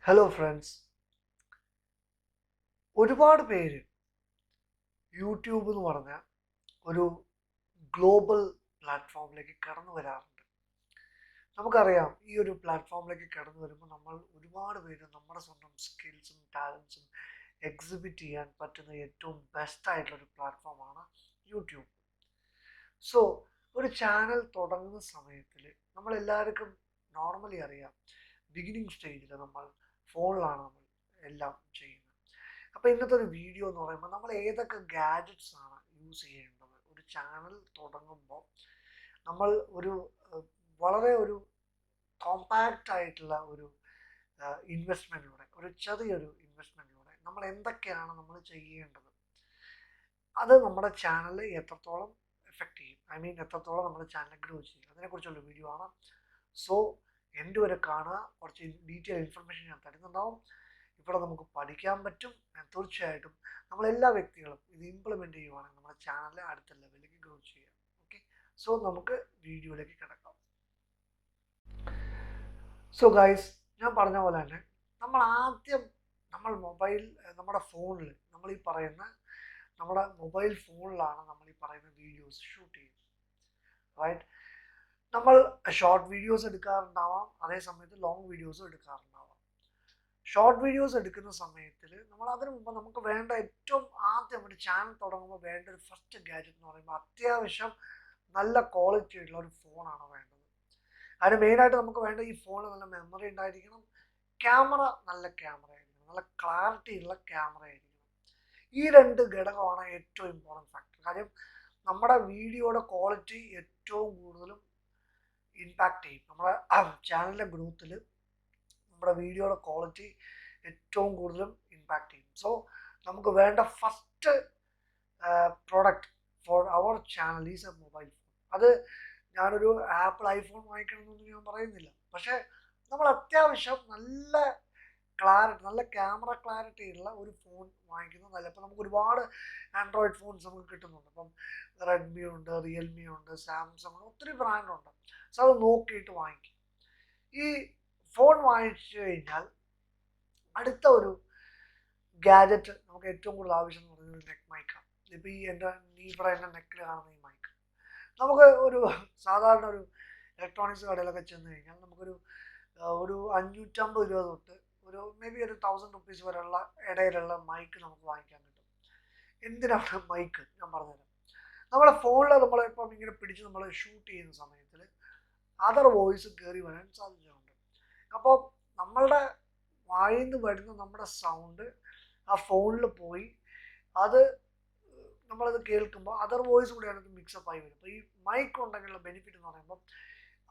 Hello friends, ഒരുപാട് പേര് YouTube എന്ന് പറഞ്ഞ ഒരു ഗ്ലോബൽ പ്ലാറ്റ്ഫോമിലേക്ക് കടന്നു വരാറുണ്ട്. നമുക്കറിയാം, ഈ ഒരു പ്ലാറ്റ്ഫോമിലേക്ക് കടന്നു വരുമ്പോൾ നമ്മൾ ഒരുപാട് പേര് നമ്മുടെ സ്വന്തം സ്കിൽസും ടാലൻസും എക്സിബിറ്റ് ചെയ്യാൻ പറ്റുന്ന ഏറ്റവും ബെസ്റ്റ് ആയിട്ടുള്ളൊരു പ്ലാറ്റ്ഫോമാണ് യൂട്യൂബ്. സോ ഒരു ചാനൽ തുടങ്ങുന്ന സമയത്തിൽ നമ്മളെല്ലാവർക്കും നോർമലി അറിയാം, ബിഗിനിങ് സ്റ്റേജിൽ നമ്മൾ ഫോണിലാണ് നമ്മൾ എല്ലാം ചെയ്യുന്നത്. അപ്പോൾ ഇന്നത്തെ ഒരു വീഡിയോ എന്ന് പറയുമ്പോൾ നമ്മൾ ഏതൊക്കെ ഗാഡ്ജറ്റ്സ് ആണ് യൂസ് ചെയ്യേണ്ടത് ഒരു ചാനൽ തുടങ്ങുമ്പോൾ. നമ്മൾ ഒരു വളരെ ഒരു കോമ്പാക്റ്റ് ആയിട്ടുള്ള ഒരു ഇൻവെസ്റ്റ്മെൻറ്റിലൂടെ, ഒരു ചെറിയൊരു ഇൻവെസ്റ്റ്മെൻറ്റിലൂടെ നമ്മൾ എന്തൊക്കെയാണ് നമ്മൾ ചെയ്യേണ്ടത്, അത് നമ്മുടെ ചാനൽ എത്രത്തോളം എഫക്റ്റ് ചെയ്യും, എത്രത്തോളം നമ്മുടെ ചാനൽ ഗ്രോ ചെയ്യും, അതിനെക്കുറിച്ചുള്ള വീഡിയോ ആണ്. സോ എൻ്റെ വരെ കാണുക, കുറച്ച് ഡീറ്റെയിൽ ഇൻഫർമേഷൻ ഞാൻ തരുന്നുണ്ടാവും. ഇവിടെ നമുക്ക് പഠിക്കാൻ പറ്റും. തീർച്ചയായിട്ടും നമ്മളെല്ലാ വ്യക്തികളും ഇത് ഇംപ്ലിമെൻറ്റ് ചെയ്യുവാണെങ്കിൽ നമ്മുടെ ചാനൽ അടുത്ത ലെവലിലേക്ക് ഗ്രോ ചെയ്യാം. ഓക്കെ, സോ നമുക്ക് വീഡിയോയിലേക്ക് കിടക്കാം. സോ ഗൈസ്, ഞാൻ പറഞ്ഞ പോലെ തന്നെ നമ്മൾ ആദ്യം നമ്മുടെ ഫോണിൽ നമ്മുടെ മൊബൈൽ ഫോണിലാണ് നമ്മൾ ഈ പറയുന്ന വീഡിയോസ് ഷൂട്ട് ചെയ്യുന്നത്. റൈറ്റ്, നമ്മൾ ഷോർട്ട് വീഡിയോസ് എടുക്കാറുണ്ടാവാം, അതേ സമയത്ത് ലോങ് വീഡിയോസും എടുക്കാറുണ്ടാവാം. ഷോർട്ട് വീഡിയോസ് എടുക്കുന്ന സമയത്തിൽ നമ്മൾ അതിനു മുമ്പ് നമുക്ക് വേണ്ട ഏറ്റവും ആദ്യം ഒരു ചാനൽ തുടങ്ങുമ്പോൾ വേണ്ട ഒരു ഫസ്റ്റ് ഗാഡ്ജറ്റ് എന്ന് പറയുമ്പോൾ അത്യാവശ്യം നല്ല ക്വാളിറ്റി ഉള്ള ഒരു ഫോണാണ് വേണ്ടത്. അതിന് മെയിനായിട്ട് നമുക്ക് വേണ്ട ഈ ഫോണിൽ നല്ല മെമ്മറി ഉണ്ടായിരിക്കണം, ക്യാമറ നല്ല ക്യാമറ ആയിരിക്കണം, നല്ല ക്ലാരിറ്റി ഉള്ള ക്യാമറ ആയിരിക്കണം. ഈ രണ്ട് ഘടകമാണ് ഏറ്റവും ഇമ്പോർട്ടൻറ്റ് ഫാക്ടർ. കാര്യം നമ്മുടെ വീഡിയോയുടെ ക്വാളിറ്റി ഏറ്റവും കൂടുതലും ഇമ്പാക്റ്റ് ചെയ്യും നമ്മുടെ ചാനലിൻ്റെ ഗ്രോത്തിൽ. നമ്മുടെ വീഡിയോയുടെ ക്വാളിറ്റി ഏറ്റവും കൂടുതലും ഇമ്പാക്റ്റ് ചെയ്യും. സോ നമുക്ക് വേണ്ട first product for our channel is a mobile phone. അത് ഞാനൊരു ആപ്പിൾ ഐഫോൺ വാങ്ങിക്കണമെന്നൊന്നും ഞാൻ പറയുന്നില്ല, പക്ഷേ നമ്മൾ അത്യാവശ്യം നല്ല ക്യാമറ ക്ലാരിറ്റി ഉള്ള ഒരു ഫോൺ വാങ്ങിക്കുന്നത് നല്ല. ഇപ്പം നമുക്ക് ഒരുപാട് ആൻഡ്രോയിഡ് ഫോൺസ് നമുക്ക് കിട്ടുന്നുണ്ട്. ഇപ്പം റെഡ്മി ഉണ്ട്, റിയൽമി ഉണ്ട്, സാംസങ് ഉണ്ട്, ഒത്തിരി ബ്രാൻഡുണ്ട്. സോ അത് നോക്കിയിട്ട് വാങ്ങിക്കും. ഈ ഫോൺ വാങ്ങിച്ചു കഴിഞ്ഞാൽ അടുത്ത ഒരു ഗാഡ്ജറ്റ് നമുക്ക് ഏറ്റവും കൂടുതൽ ആവശ്യം എന്ന് പറയുന്നത് നെക്ക് മൈക്കാണ്. ഇപ്പോൾ ഇവിടെ എൻ്റെ നെക്കിൽ കാണുന്ന ഈ മൈക്ക് നമുക്ക് ഒരു സാധാരണ ഒരു ഇലക്ട്രോണിക്സ് കടയിലൊക്കെ ചെന്ന് കഴിഞ്ഞാൽ നമുക്കൊരു 550 രൂപ തൊട്ട് ഒരു മേ ബി ഒരു 1000 റുപ്പീസ് വരെയുള്ള ഇടയിലുള്ള മൈക്ക് നമുക്ക് വാങ്ങിക്കാൻ കിട്ടും. എന്തിനാണ് മൈക്ക് ഞാൻ പറഞ്ഞുതരാം. നമ്മുടെ ഫോണിൽ നമ്മളിപ്പം ഇങ്ങനെ പിടിച്ച് നമ്മൾ ഷൂട്ട് ചെയ്യുന്ന സമയത്തിൽ അതർ വോയിസ് കയറി വരാൻ സാധ്യതയുണ്ട്. അപ്പോൾ നമ്മളുടെ വായിൽ നിന്ന് വരുന്ന നമ്മുടെ സൗണ്ട് ആ ഫോണിൽ പോയി അത് നമ്മളത് കേൾക്കുമ്പോൾ അതർ വോയിസ് കൂടി അതിനകത്ത് മിക്സപ്പ് ആയി വരും. അപ്പോൾ ഈ മൈക്ക് ഉണ്ടെങ്കിലുള്ള ബെനിഫിറ്റ് എന്ന് പറയുമ്പോൾ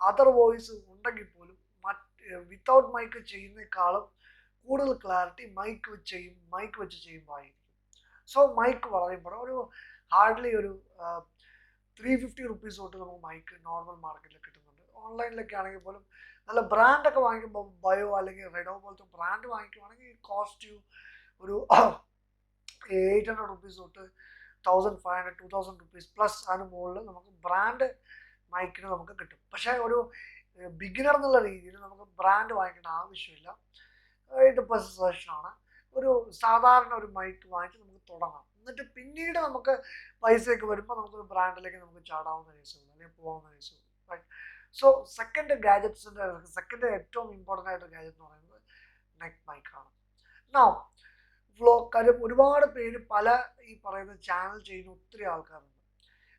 അതർ വോയിസ് ഉണ്ടെങ്കിൽ പോലും വിത്തൗട്ട് മൈക്ക് ചെയ്യുന്നേക്കാളും കൂടുതൽ ക്ലാരിറ്റി മൈക്ക് വെച്ച് ചെയ്യുമ്പോൾ ആയിരിക്കും. സോ മൈക്ക് വളരെ ഇമ്പോർട്ടൻ്റ്. ഒരു ഹാർഡ്ലി ഒരു 350 റുപ്പീസ് തൊട്ട് നമുക്ക് മൈക്ക് നോർമൽ മാർക്കറ്റിൽ കിട്ടുന്നുണ്ട്. ഓൺലൈനിലൊക്കെ ആണെങ്കിൽ പോലും നല്ല ബ്രാൻഡൊക്കെ വാങ്ങിക്കുമ്പോൾ ബയോ അല്ലെങ്കിൽ റെഡോ പോലത്തെ ബ്രാൻഡ് വാങ്ങിക്കുവാണെങ്കിൽ കോസ്റ്റ് ഒരു 800 റുപ്പീസ് തൊട്ട് 1500 2000 റുപ്പീസ് പ്ലസ് അതിന് മുകളിൽ നമുക്ക് ബ്രാൻഡ് മൈക്കിന് നമുക്ക് കിട്ടും. പക്ഷേ ഒരു ബിഗിനർ എന്നുള്ള രീതിയിൽ നമുക്ക് ബ്രാൻഡ് വാങ്ങിക്കേണ്ട ആവശ്യമില്ല. ഇത് സജഷനാണ്. ഒരു സാധാരണ ഒരു മൈക്ക് വാങ്ങിച്ച് നമുക്ക് തുടങ്ങാം. എന്നിട്ട് പിന്നീട് നമുക്ക് പൈസയൊക്കെ വരുമ്പോൾ നമുക്കൊരു ബ്രാൻഡിലേക്ക് നമുക്ക് ചാടാവുന്ന കേസുള്ളൂ, അല്ലെങ്കിൽ പോകാവുന്ന കേസുള്ളൂ. റൈറ്റ്. സോ സെക്കൻഡ് ഏറ്റവും ഇമ്പോർട്ടൻ്റ് ആയിട്ട് ഗാഡ്ജറ്റ് എന്ന് പറയുന്നത് നെക്ക് മൈക്കാണ്. കാര്യം ഒരുപാട് പേര് പല ഈ പറയുന്ന ചാനൽ ചെയ്യുന്ന ഒത്തിരി ആൾക്കാരുണ്ട്.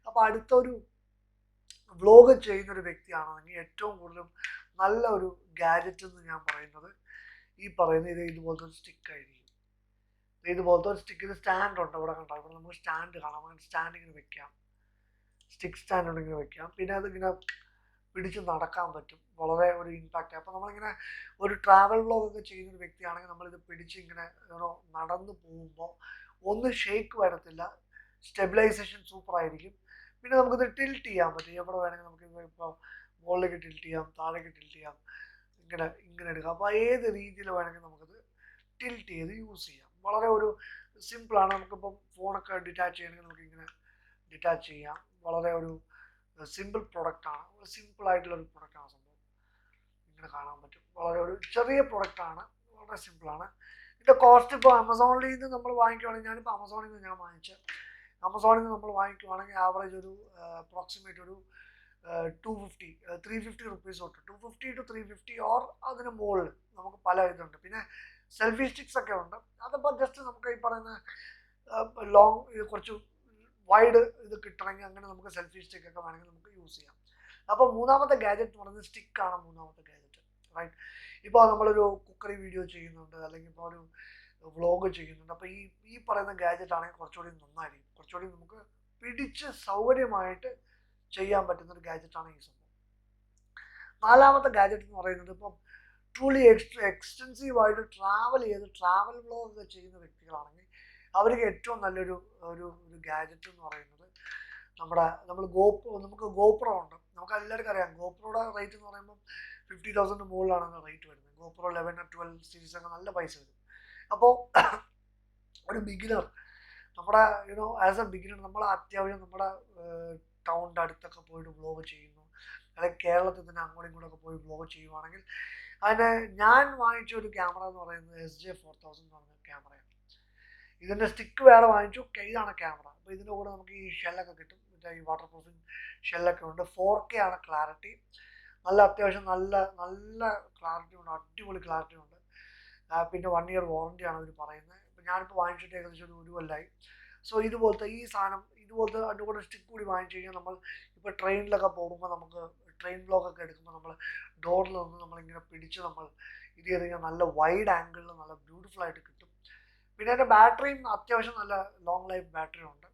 അപ്പോൾ അടുത്തൊരു വ്ലോഗ് ചെയ്യുന്നൊരു വ്യക്തിയാണെങ്കിൽ ഏറ്റവും കൂടുതലും നല്ല ഒരു ഗാഡ്ജറ്റ് എന്ന് ഞാൻ പറയുന്നത് ഈ പറയുന്ന ഇതുപോലത്തെ ഒരു സ്റ്റിക്ക് ആയിരിക്കും. ഇതുപോലത്തെ ഒരു സ്റ്റിക്കിന് സ്റ്റാൻഡ് ഉണ്ട്. ഇവിടെ കണ്ടാൽ ഇവിടെ നമുക്ക് സ്റ്റാൻഡ് കാണാം. അങ്ങനെ സ്റ്റാൻഡ് ഇങ്ങനെ വെക്കാം, സ്റ്റിക്ക് സ്റ്റാൻഡ് ഉണ്ടെങ്കിൽ വെക്കാം. പിന്നെ അതിങ്ങനെ പിടിച്ച് നടക്കാൻ പറ്റും, വളരെ ഒരു ഇമ്പാക്റ്റ്. അപ്പോൾ നമ്മളിങ്ങനെ ഒരു ട്രാവൽ വ്ലോഗൊക്കെ ചെയ്യുന്നൊരു വ്യക്തിയാണെങ്കിൽ നമ്മളിത് പിടിച്ച് ഇങ്ങനെ നടന്നു പോകുമ്പോൾ ഒന്നും ഷേക്ക് വരത്തില്ല, സ്റ്റെബിലൈസേഷൻ സൂപ്പറായിരിക്കും. പിന്നെ നമുക്കിത് ടിൽറ്റ് ചെയ്യാൻ പറ്റും. എവിടെ വേണമെങ്കിൽ നമുക്കിത് ഇപ്പോൾ മുകളിലേക്ക് ടിൽറ്റ് ചെയ്യാം, താഴേക്ക് ടിൽറ്റ് ചെയ്യാം, ഇങ്ങനെ എടുക്കാം. അപ്പോൾ ഏത് രീതിയിൽ വേണമെങ്കിൽ നമുക്കിത് ടിൽറ്റ് ചെയ്ത് യൂസ് ചെയ്യാം. വളരെ ഒരു സിമ്പിളാണ്. നമുക്കിപ്പം ഫോണൊക്കെ ഡിറ്റാച്ച് ചെയ്യണമെങ്കിൽ നമുക്കിങ്ങനെ ഡിറ്റാച്ച് ചെയ്യാം. വളരെ ഒരു സിമ്പിൾ പ്രൊഡക്റ്റാണ്, സിമ്പിളായിട്ടുള്ളൊരു പ്രൊഡക്റ്റാണ്. സംഭവം ഇങ്ങനെ കാണാൻ പറ്റും. വളരെ ഒരു ചെറിയ പ്രൊഡക്റ്റാണ്, വളരെ സിമ്പിളാണ്. ഇതിൻ്റെ കോസ്റ്റ് ഇപ്പോൾ ആമസോണിൽ നിന്ന് നമ്മൾ വാങ്ങിക്കുവാണെങ്കിൽ, ഞാനിപ്പോൾ ആമസോണിൽ നിന്ന് ഞാൻ വാങ്ങിച്ചത്, ആമസോണിൽ നിന്ന് നമ്മൾ വാങ്ങിക്കുവാണെങ്കിൽ ആവറേജ് ഒരു അപ്രോക്സിമേറ്റ് ഒരു 250 350 റുപ്പീസ് തൊട്ട് 250 to 350 ഓർ അതിന് മുകളിൽ നമുക്ക് പല ഇതുണ്ട്. പിന്നെ സെൽഫി സ്റ്റിക്സ് ഒക്കെ ഉണ്ട്. അതിപ്പോൾ ജസ്റ്റ് നമുക്ക് ഈ പറയുന്ന ലോങ് കുറച്ച് വൈഡ് ഇത് കിട്ടണമെങ്കിൽ അങ്ങനെ നമുക്ക് സെൽഫി സ്റ്റിക്ക് ഒക്കെ വേണമെങ്കിൽ നമുക്ക് യൂസ് ചെയ്യാം. അപ്പോൾ മൂന്നാമത്തെ ഗാഡ്ജറ്റ് എന്ന് പറയുന്നത് സ്റ്റിക്കാണ് മൂന്നാമത്തെ ഗാഡ്ജറ്റ്, റൈറ്റ്? ഇപ്പോൾ നമ്മളൊരു കുക്കറി വീഡിയോ ചെയ്യുന്നുണ്ട്, അല്ലെങ്കിൽ ഇപ്പോൾ ഒരു വ്ളോഗ് ചെയ്യുന്നുണ്ട്. അപ്പോൾ ഈ പറയുന്ന ഗാഡ്ജറ്റ് ആണെങ്കിൽ കുറച്ചുകൂടി നന്നായിരിക്കും, കുറച്ചുകൂടി നമുക്ക് പിടിച്ച് സൗകര്യമായിട്ട് ചെയ്യാൻ പറ്റുന്നൊരു ഗാഡ്ജറ്റാണ് ഈ സംഭവം. നാലാമത്തെ ഗാഡ്ജറ്റ് എന്ന് പറയുന്നത് ഇപ്പം ട്രൂലി എക്സ്റ്റെൻസീവായിട്ട് ട്രാവൽ വ്ളോഗ് ഒക്കെ ചെയ്യുന്ന വ്യക്തികളാണെങ്കിൽ അവർക്ക് ഏറ്റവും നല്ലൊരു ഒരു ഗാഡ്ജറ്റ് എന്ന് പറയുന്നത് നമുക്ക് ഗോപ്രോ ഉണ്ട്. നമുക്ക് എല്ലാവർക്കും അറിയാം ഗോപ്രോയുടെ റേറ്റ് എന്ന് പറയുമ്പോൾ 50,000 മുകളിലാണ് റേറ്റ് വരുന്നത്. ഗോപ്രോ 11 or 12 സീരീസ് ഒക്കെ നല്ല പൈസ വരും. അപ്പോൾ ഒരു ബിഗിനർ, നമ്മുടെ ആസ് എ ബിഗിനർ നമ്മൾ അത്യാവശ്യം നമ്മുടെ ടൗണിൻ്റെ അടുത്തൊക്കെ പോയിട്ട് വ്ളോഗ് ചെയ്യുന്നു, അല്ലെങ്കിൽ കേരളത്തിൽ തന്നെ അങ്ങോട്ടും ഇങ്ങോട്ടൊക്കെ പോയി വ്ളോഗ് ചെയ്യുവാണെങ്കിൽ അതിന് ഞാൻ വാങ്ങിച്ച ഒരു ക്യാമറ എന്ന് പറയുന്നത് SJ4000 എന്ന് പറയുന്ന ക്യാമറയാണ്. ഇതിൻ്റെ സ്റ്റിക്ക് വേറെ വാങ്ങിച്ചു, ഇതാണ് ക്യാമറ. അപ്പോൾ ഇതിൻ്റെ കൂടെ നമുക്ക് ഈ ഷെല്ലൊക്കെ കിട്ടും, ഈ വാട്ടർ പ്രൂഫിങ് ഷെല്ലൊക്കെ ഉണ്ട്. 4K ആണ് ക്ലാരിറ്റി, നല്ല അത്യാവശ്യം നല്ല ക്ലാരിറ്റി ഉണ്ട്, അടിപൊളി ക്ലാരിറ്റി ഉണ്ട്. പിന്നെ 1 year വാറണ്ടിയാണ് അവർ പറയുന്നത്. ഇപ്പോൾ ഞാനിപ്പോൾ വാങ്ങിച്ചിട്ട് ഏകദേശം ഒരു കൊല്ലമായി. സോ ഇതുപോലത്തെ ഈ സാധനം, ഇതുപോലത്തെ അതിൻ്റെ കൂടെ സ്റ്റിക്ക് കൂടി വാങ്ങിച്ചു കഴിഞ്ഞാൽ നമ്മൾ ഇപ്പോൾ ട്രെയിനിലൊക്കെ പോകുമ്പോൾ നമുക്ക് ട്രെയിൻ വ്ളോഗൊക്കെ എടുക്കുമ്പോൾ നമ്മൾ ഡോറിൽ നിന്ന് നമ്മളിങ്ങനെ പിടിച്ച് നമ്മൾ ഇത് ചെയ്ത് കഴിഞ്ഞാൽ നല്ല വൈഡ് ആംഗിളിൽ നല്ല ബ്യൂട്ടിഫുൾ ആയിട്ട് കിട്ടും. പിന്നെ അതിൻ്റെ ബാറ്ററിയും അത്യാവശ്യം നല്ല ലോങ് ലൈഫ് ബാറ്ററി ഉണ്ട്.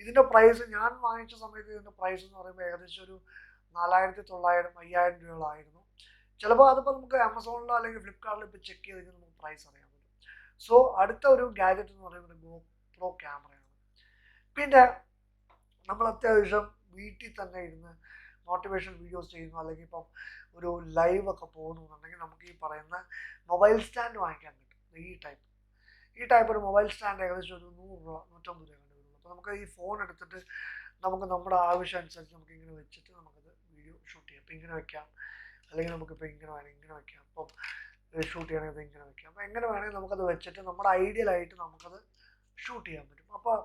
ഇതിൻ്റെ പ്രൈസ് ഞാൻ വാങ്ങിച്ച സമയത്ത് ഇതിൻ്റെ പ്രൈസ് എന്ന് പറയുമ്പോൾ ഏകദേശം ഒരു 4,900 5,000 രൂപകളായിരുന്നു. ചിലപ്പോൾ അതിപ്പോൾ നമുക്ക് ആമസോണിലോ അല്ലെങ്കിൽ ഫ്ലിപ്കാർട്ടിലോ ഇപ്പോൾ ചെക്ക് ചെയ്ത് കഴിഞ്ഞാൽ നമുക്ക് പ്രൈസ് അറിയാൻ പറ്റും. സോ അടുത്ത ഒരു ഗാഡ്ജറ്റ് എന്ന് പറയുന്നത് GoPro ക്യാമറയാണ്. പിന്നെ നമ്മൾ അത്യാവശ്യം വീട്ടിൽ തന്നെ ഇരുന്ന് മോട്ടിവേഷൻ വീഡിയോസ് ചെയ്യുന്നു, അല്ലെങ്കിൽ ഇപ്പം ഒരു ലൈവ് ഒക്കെ പോകുന്നു എന്നുണ്ടെങ്കിൽ നമുക്ക് ഈ പറയുന്ന മൊബൈൽ സ്റ്റാൻഡ് വാങ്ങിക്കാൻ കിട്ടും. ഈ ടൈപ്പ് ഒരു മൊബൈൽ സ്റ്റാൻഡ് ഏകദേശം ഒരു 100 രൂപ 150 രൂപ വരുള്ളൂ. അപ്പോൾ നമുക്ക് ഈ ഫോൺ എടുത്തിട്ട് നമുക്ക് നമ്മുടെ ആവശ്യം അനുസരിച്ച് നമുക്ക് ഇങ്ങനെ വെച്ചിട്ട് നമുക്കത് വീഡിയോ ഷൂട്ട് ചെയ്യാം. അപ്പോൾ ഇങ്ങനെ വെക്കാം, അല്ലെങ്കിൽ നമുക്കിപ്പോൾ ഇങ്ങനെ വേണമെങ്കിൽ ഇങ്ങനെ വെക്കാം. അപ്പം ഷൂട്ട് ചെയ്യണമെങ്കിൽ ഇങ്ങനെ വെക്കാം. അപ്പോൾ എങ്ങനെ വേണമെങ്കിൽ നമുക്കത് വെച്ചിട്ട് നമ്മുടെ ഐഡിയലായിട്ട് നമുക്കത് ഷൂട്ട് ചെയ്യാൻ പറ്റും. അപ്പോൾ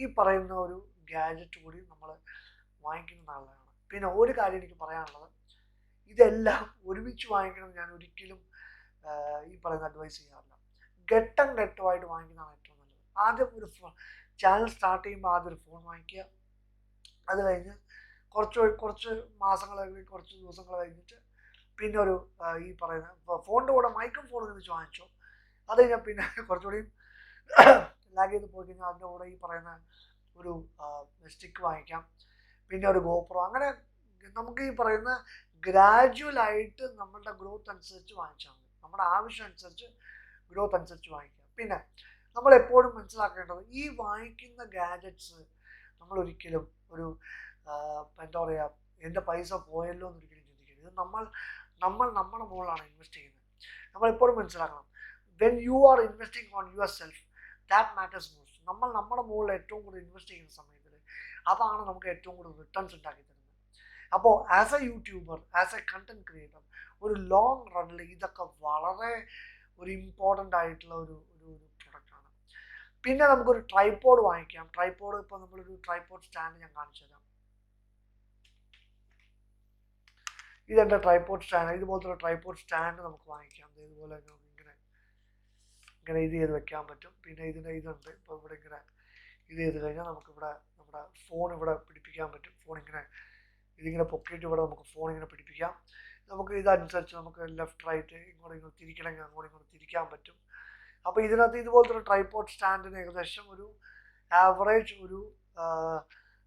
ഈ പറയുന്ന ഒരു ഗാഡ്ജറ്റ് കൂടി നമ്മൾ വാങ്ങിക്കുന്നത് നല്ലതാണ്. പിന്നെ ഒരു കാര്യം എനിക്ക് പറയാനുള്ളത്, ഇതെല്ലാം ഒരുമിച്ച് വാങ്ങിക്കണം ഞാൻ ഒരിക്കലും ഈ പറയുന്ന അഡ്വൈസ് ചെയ്യാറില്ല. ഘട്ടം ഘട്ടമായിട്ട് വാങ്ങിക്കുന്നതാണ് ഏറ്റവും നല്ലത്. ആദ്യം ഒരു ചാനൽ സ്റ്റാർട്ട് ചെയ്യുമ്പോൾ ആദ്യം ഒരു ഫോൺ വാങ്ങിക്കുക. അത് കഴിഞ്ഞ് കുറച്ച് മാസങ്ങൾ അല്ലെങ്കിൽ കുറച്ച് ദിവസങ്ങൾ കഴിഞ്ഞിട്ട് പിന്നെ ഒരു ഈ പറയുന്ന ഫോണിൻ്റെ കൂടെ മൈക്കും ഫോൺ ഒരുമിച്ച് വാങ്ങിച്ചോ. അത് കഴിഞ്ഞാൽ പിന്നെ കുറച്ചുകൂടി ലാഗ് ചെയ്ത് പോയി കഴിഞ്ഞാൽ അതിൻ്റെ കൂടെ ഈ പറയുന്ന ഒരു സ്റ്റിക്ക് വാങ്ങിക്കാം, പിന്നെ ഒരു GoPro. അങ്ങനെ നമുക്ക് ഈ പറയുന്ന ഗ്രാജുവലായിട്ട് നമ്മളുടെ ഗ്രോത്ത് അനുസരിച്ച് വാങ്ങിച്ചാൽ മതി. നമ്മുടെ ആവശ്യം അനുസരിച്ച് ഗ്രോത്ത് അനുസരിച്ച് വാങ്ങിക്കാം. പിന്നെ നമ്മളെപ്പോഴും മനസ്സിലാക്കേണ്ടത്, ഈ വാങ്ങിക്കുന്ന ഗാഡ്ജറ്റ്സ് നമ്മളൊരിക്കലും ഒരു എന്താ പറയുക, എൻ്റെ പൈസ പോയല്ലോ എന്നൊരിക്കലും ചിന്തിക്കരുത്. ഇത് നമ്മുടെ മുകളിലാണ് ഇൻവെസ്റ്റ് ചെയ്യുന്നത്. നമ്മളെപ്പോഴും മനസ്സിലാക്കണം, when you are investing on your self, that matters most. നമ്മുടെ മുകളിൽ ഏറ്റവും കൂടുതൽ ഇൻവെസ്റ്റ് ചെയ്യുന്ന സമയത്തിൽ അതാണ് നമുക്ക് ഏറ്റവും കൂടുതൽ റിട്ടേൺസ് ഉണ്ടാക്കി തരുന്നത്. അപ്പോൾ as A YouTuber, as A content creator, ഒരു ലോങ് റണ്ണിൽ ഇതൊക്കെ വളരെ ഒരു ഇമ്പോർട്ടൻ്റ് ആയിട്ടുള്ള ഒരു പ്രൊഡക്റ്റാണ്. പിന്നെ നമുക്കൊരു ട്രൈപോഡ് വാങ്ങിക്കാം. ട്രൈപോഡ് ഇപ്പോൾ നമ്മളൊരു ട്രൈപോഡ് സ്റ്റാൻഡ് ഞാൻ കാണിച്ചു തരാം. ഇതെൻ്റെ ട്രൈപോഡ് സ്റ്റാൻഡ്. ഇതുപോലത്തെ ഒരു ട്രൈപോഡ് സ്റ്റാൻഡ് നമുക്ക് വാങ്ങിക്കാം. ഇതുപോലെ ഇങ്ങനെ ഇത് ചെയ്ത് വെക്കാൻ പറ്റും. പിന്നെ ഇതുണ്ട്. ഇപ്പോൾ ഇവിടെ ഇങ്ങനെ ഇത് ചെയ്ത് കഴിഞ്ഞാൽ നമുക്കിവിടെ നമ്മുടെ ഫോൺ ഇവിടെ പിടിപ്പിക്കാൻ പറ്റും. ഇതിങ്ങനെ പൊക്കിയിട്ട് ഇവിടെ നമുക്ക് ഫോൺ ഇങ്ങനെ പിടിപ്പിക്കാം. നമുക്ക് ഇതനുസരിച്ച് നമുക്ക് ലെഫ്റ്റ് റൈറ്റ് ഇങ്ങോട്ട് തിരിക്കണമെങ്കിൽ അങ്ങോട്ട് തിരിക്കാൻ പറ്റും. അപ്പോൾ ഇതിനകത്ത് ഇതുപോലത്തെ ഒരു ട്രൈപോഡ് സ്റ്റാൻഡിന് ഏകദേശം ഒരു ആവറേജ് ഒരു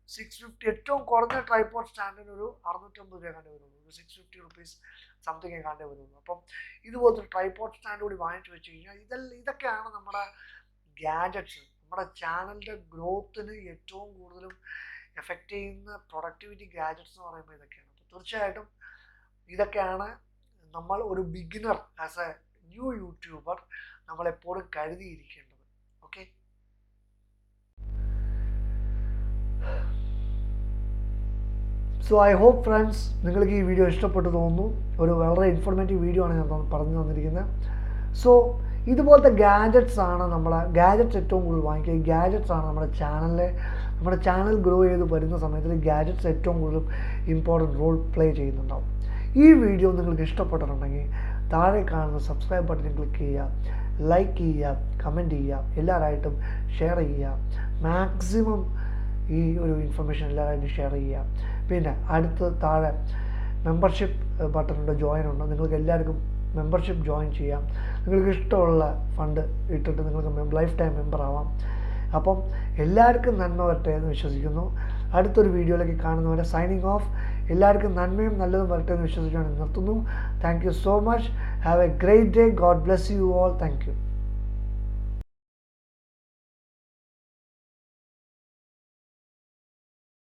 650, ഏറ്റവും കുറഞ്ഞ ട്രൈപോഡ് സ്റ്റാൻഡിന് ഒരു 650 രൂപ കണ്ടേ വരുള്ളൂ. ഒരു 650 റുപ്പീസ് സംതിങ് കണ്ടേ വരുള്ളൂ. അപ്പം ഇതുപോലത്തെ ഒരു ട്രൈപോഡ് സ്റ്റാൻഡ് കൂടി വാങ്ങിച്ചു വെച്ച് കഴിഞ്ഞാൽ ഇതൊക്കെയാണ് നമ്മുടെ ഗാഡ്ജറ്റ്സ്. നമ്മുടെ ചാനലിൻ്റെ ഗ്രോത്തിന് ഏറ്റവും കൂടുതലും എഫക്റ്റ് ചെയ്യുന്ന പ്രൊഡക്ടിവിറ്റി ഗാഡ്ജറ്റ്സ് എന്ന് പറയുമ്പോൾ ഇതൊക്കെയാണ്. അപ്പോൾ തീർച്ചയായിട്ടും ഇതൊക്കെയാണ് നമ്മൾ ഒരു beginner as a new YouTuber നമ്മളെപ്പോഴും കരുതിയിരിക്കേണ്ടത്. Okay, so I hope friends നിങ്ങൾക്ക് ഈ വീഡിയോ ഇഷ്ടപ്പെട്ടു തോന്നുന്നു. ഒരു വളരെ ഇൻഫോർമേറ്റീവ് വീഡിയോ ആണ് ഞാൻ പറഞ്ഞു തന്നിരിക്കുന്നത്. സോ ഇതുപോലത്തെ ഗാഡ്ജറ്റ്സ് ആണ് ഗാഡ്ജറ്റ്സ് ഏറ്റവും കൂടുതൽ വാങ്ങിക്കുക. ഈ ഗാഡ്ജറ്റ്സ് ആണ് നമ്മുടെ ചാനൽ ഗ്രോ ചെയ്ത് വരുന്ന സമയത്ത് ഗാഡ്ജറ്റ്സ് ഏറ്റവും കൂടുതൽ ഇമ്പോർട്ടൻറ്റ് റോൾ പ്ലേ ചെയ്യുന്നുണ്ടാവും. ഈ വീഡിയോ നിങ്ങൾക്ക് ഇഷ്ടപ്പെട്ടിട്ടുണ്ടെങ്കിൽ താഴെ കാണുന്ന സബ്സ്ക്രൈബ് ബട്ടണിൽ ക്ലിക്ക് ചെയ്യുക, ലൈക്ക് ചെയ്യുക, കമൻറ്റ് ചെയ്യുക, എല്ലാവരായിട്ടും ഷെയർ ചെയ്യുക. മാക്സിമം ഈ ഒരു ഇൻഫർമേഷൻ എല്ലാവരായിട്ടും ഷെയർ ചെയ്യുക. പിന്നെ അടുത്ത് താഴെ മെമ്പർഷിപ്പ് ബട്ടണുണ്ട്, ജോയിൻ ഉണ്ട്. നിങ്ങൾക്ക് എല്ലാവർക്കും മെമ്പർഷിപ്പ് ജോയിൻ ചെയ്യാം. നിങ്ങൾക്ക് ഇഷ്ടമുള്ള ഫണ്ട് ഇട്ടിട്ട് നിങ്ങൾക്ക് ലൈഫ് ടൈം മെമ്പർ ആവാം. അപ്പം എല്ലാവർക്കും നന്മ വരട്ടെ എന്ന് വിശ്വസിക്കുന്നു. അടുത്തൊരു വീഡിയോയിലേക്ക് കാണുന്നവരെ സൈനിങ് ഓഫ്. എല്ലാവർക്കും നന്മയും നല്ലതും വരട്ടെ എന്ന് വിശ്വസിച്ചുകൊണ്ട് നിർത്തുന്നു. Thank you so much. Have A great day. God bless you all. Thank you.